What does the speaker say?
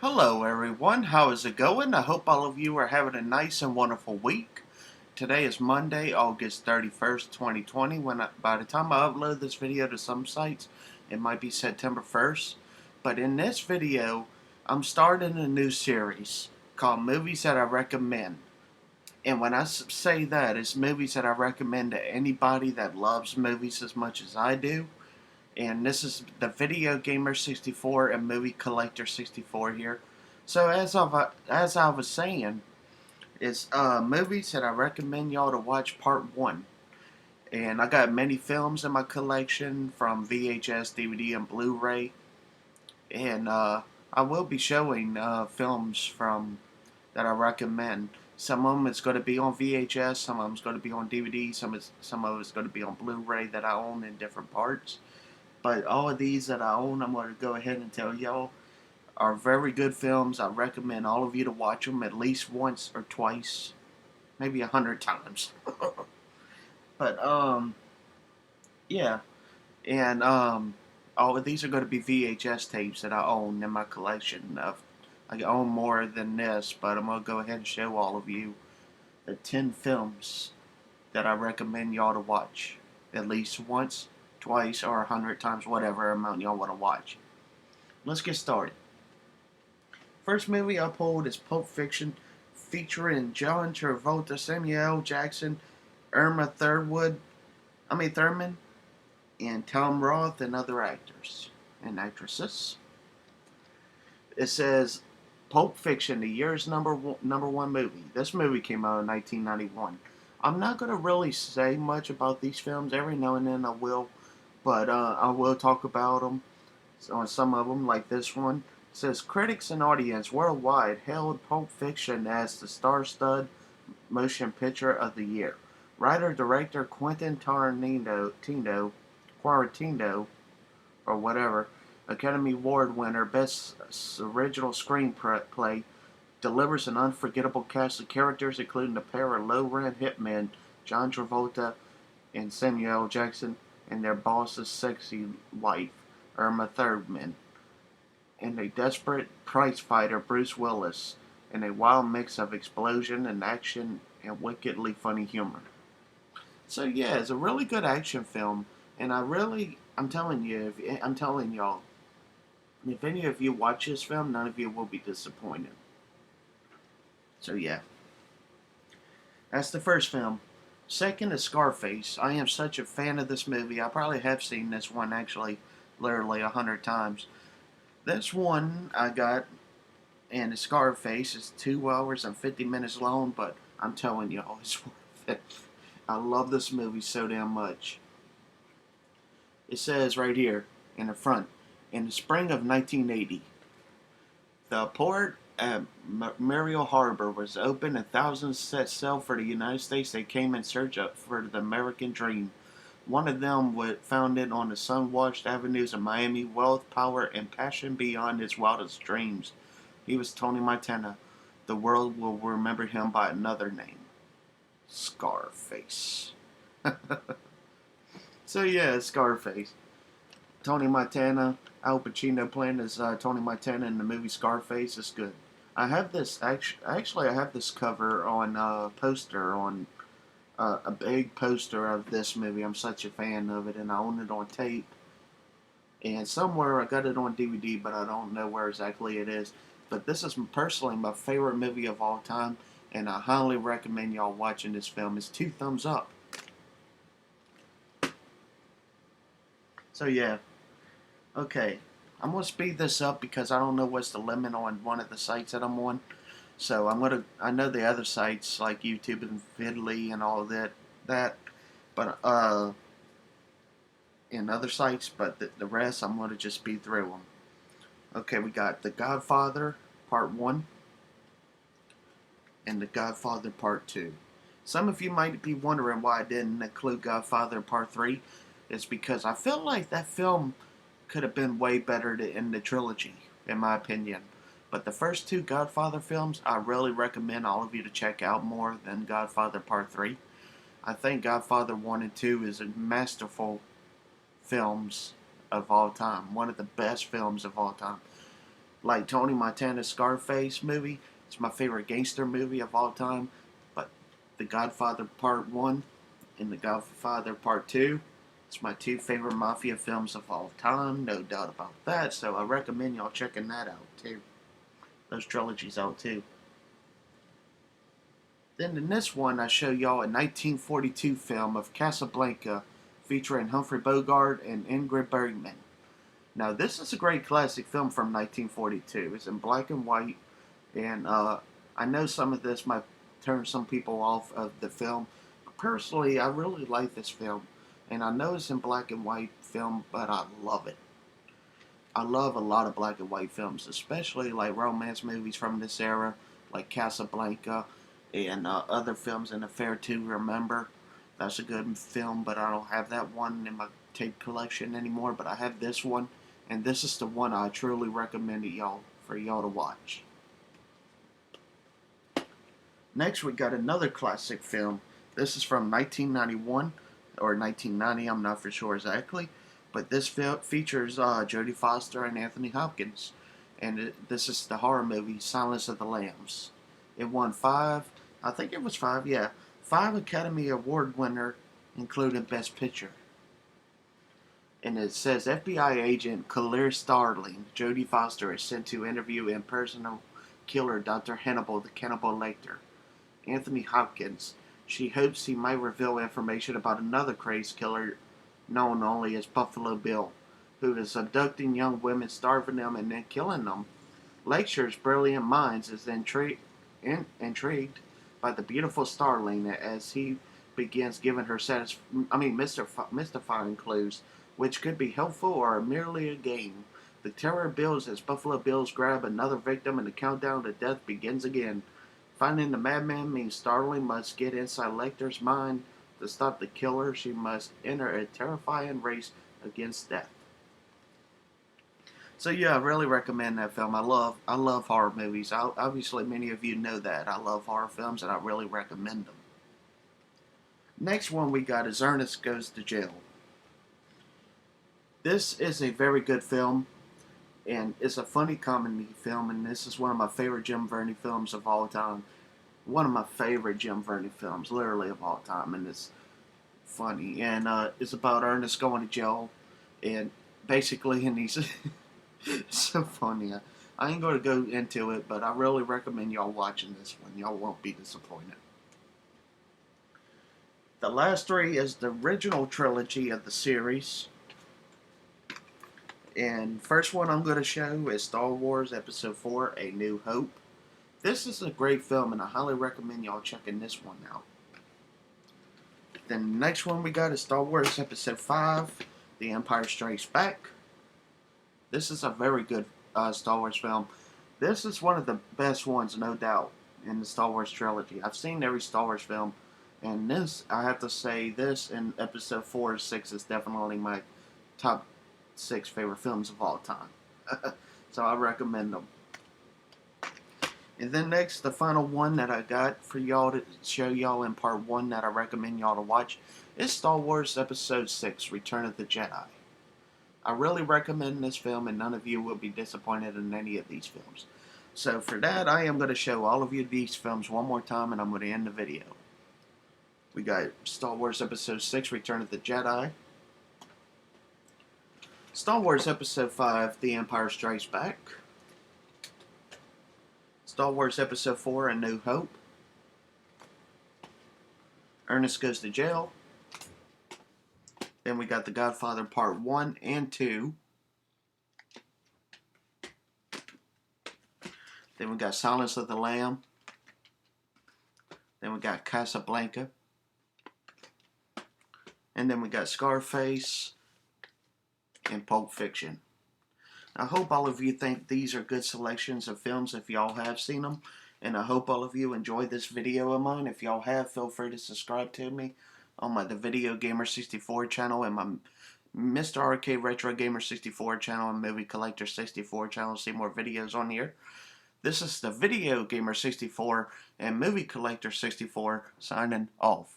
Hello everyone, how is it going? I hope all of you are having a nice and wonderful week. Today is Monday, August 31st, 2020. By the time I upload this video to some sites, it might be September 1st. But in this video, I'm starting a new series called Movies That I Recommend. And when I say that, it's movies that I recommend to anybody that loves movies as much as I do. And this is the Video Gamer 64 and Movie Collector 64 here. So as I was saying, it's movies that I recommend y'all to watch part 1. And I got many films in my collection from VHS, DVD, and Blu-ray. And I will be showing films from that I recommend. Some of them it's going to be on VHS, some of them it's going to be on DVD, some of it's going to be on Blu-ray that I own in different parts. But all of these that I own, I'm going to go ahead and tell y'all, are very good films. I recommend all of you to watch them at least once or twice, maybe 100 times. But, yeah. And, all of these are going to be VHS tapes that I own in my collection. I own more than this, but I'm going to go ahead and show all of you the 10 films that I recommend y'all to watch at least once, twice, or 100 times, whatever amount y'all want to watch. Let's get started. First movie I pulled is Pulp Fiction, featuring John Travolta, Samuel L. Jackson, Irma Thurman, and Tom Roth, and other actors and actresses. It says Pulp Fiction, the year's number one movie. This movie came out in 1991. I'm not going to really say much about these films. Every now and then I will, but I will talk about them. On some of them, like this one. It says critics and audience worldwide hailed Pulp Fiction as the star-studded motion picture of the year. Writer-director Quentin Tarantino, or whatever, Academy Award winner, Best Original Screenplay, delivers an unforgettable cast of characters, including a pair of low-rent hitmen, John Travolta and Samuel L. Jackson, and their boss's sexy wife, Irma Thurman, and a desperate prizefighter, Bruce Willis, in a wild mix of explosion and action and wickedly funny humor. So yeah, it's a really good action film, and I'm telling y'all, if any of you watch this film, none of you will be disappointed. So yeah, that's the first film. Second is Scarface. I am such a fan of this movie. I probably have seen this one actually literally 100 times. This one I got, and Scarface is 2 hours and 50 minutes long, but I'm telling y'all, it's worth it. I love this movie so damn much. It says right here in the front, in the spring of 1980, the port at Mariel Harbor was open and thousands set sail for the United States. They came in search for the American dream. One of them found it on the sun-washed avenues of Miami, wealth, power, and passion beyond his wildest dreams. He was Tony Montana. The world will remember him by another name, Scarface. So yeah, Scarface. Tony Montana, Al Pacino playing as Tony Montana in the movie Scarface is good. I have this, actually I have this cover on poster on a big poster of this movie. I'm such a fan of it, and I own it on tape. And somewhere I got it on DVD, but I don't know where exactly it is. But this is personally my favorite movie of all time, and I highly recommend y'all watching this film. It's 2 thumbs up. So yeah, okay. I'm gonna speed this up because I don't know what's the limit on one of the sites that I'm on. So I know the other sites like YouTube and Vidly and all of that, but and other sites, but the rest I'm gonna just speed through them. Okay, we got The Godfather Part 1 and The Godfather Part 2. Some of you might be wondering why I didn't include Godfather Part 3. It's because I feel like that film could have been way better in the trilogy, in my opinion. But the first 2 Godfather films, I really recommend all of you to check out more than Godfather Part 3. I think Godfather 1 and 2 is masterful films of all time. One of the best films of all time. like Tony Montana's Scarface movie. It's my favorite gangster movie of all time. But The Godfather Part 1 and The Godfather Part 2, it's my two favorite mafia films of all time, no doubt about that. So I recommend y'all checking that out too. Those trilogies out too. Then in this one, I show y'all a 1942 film of Casablanca featuring Humphrey Bogart and Ingrid Bergman. Now, this is a great classic film from 1942. It's in black and white, and I know some of this might turn some people off of the film, but personally, I really like this film, and I know it's in black and white film, but I love it. I love a lot of black and white films, especially like romance movies from this era, like Casablanca, and other films in Affair to Remember. That's a good film, but I don't have that one in my tape collection anymore, but I have this one. And this is the one I truly recommend for y'all to watch. Next, we got another classic film. This is from 1991 or 1990. I'm not for sure exactly, but this film features Jodie Foster and Anthony Hopkins, and this is the horror movie Silence of the Lambs. It won five Academy Award winner, including Best Picture. And it says FBI agent Claire Starling, Jodie Foster, is sent to interview impersonal killer Dr. Hannibal the Cannibal Lecter. Anthony Hopkins. She hopes he might reveal information about another crazed killer known only as Buffalo Bill, who is abducting young women, starving them, and then killing them. Lecture's brilliant minds is intrigued by the beautiful Starling as he begins giving her mystifying clues, which could be helpful or merely a game. The terror builds as Buffalo Bills grab another victim and the countdown to death begins again. Finding the madman means Starling must get inside Lecter's mind. To stop the killer, she must enter a terrifying race against death. So yeah, I really recommend that film. I love horror movies. Obviously, many of you know that. I love horror films and I really recommend them. Next one we got is Ernest Goes to Jail. This is a very good film, and it's a funny comedy film, and this is one of my favorite Jim Varney films of all time. One of my favorite Jim Varney films, literally of all time, and it's funny. And it's about Ernest going to jail, and basically, and he's it's so funny. I ain't going to go into it, but I really recommend y'all watching this one. Y'all won't be disappointed. The last three is the original trilogy of the series. And first one I'm going to show is Star Wars Episode 4, A New Hope. This is a great film, and I highly recommend y'all checking this one out. Then the next one we got is Star Wars Episode 5, The Empire Strikes Back. This is a very good Star Wars film. This is one of the best ones, no doubt, in the Star Wars trilogy. I've seen every Star Wars film, and this, I have to say, this and Episode 4 and 6 is definitely my top 6 favorite films of all time. So I recommend them. And then next, the final one that I got for y'all to show y'all in part 1 that I recommend y'all to watch is Star Wars Episode 6, Return of the Jedi. I really recommend this film, and none of you will be disappointed in any of these films. So for that, I am going to show all of you these films one more time, and I'm going to end the video. We got Star Wars Episode 6, Return of the Jedi. Star Wars Episode 5, The Empire Strikes Back. Star Wars Episode 4, A New Hope. Ernest Goes to Jail. Then we got The Godfather Part 1 and 2. Then we got Silence of the Lamb. Then we got Casablanca. And then we got Scarface and Pulp Fiction. I hope all of you think these are good selections of films if y'all have seen them. And I hope all of you enjoyed this video of mine. If y'all have, feel free to subscribe to me on the Video Gamer 64 channel and my Mr. Arcade Retro Gamer 64 channel and Movie Collector 64 channel. See more videos on here. This is the Video Gamer 64 and Movie Collector 64 signing off.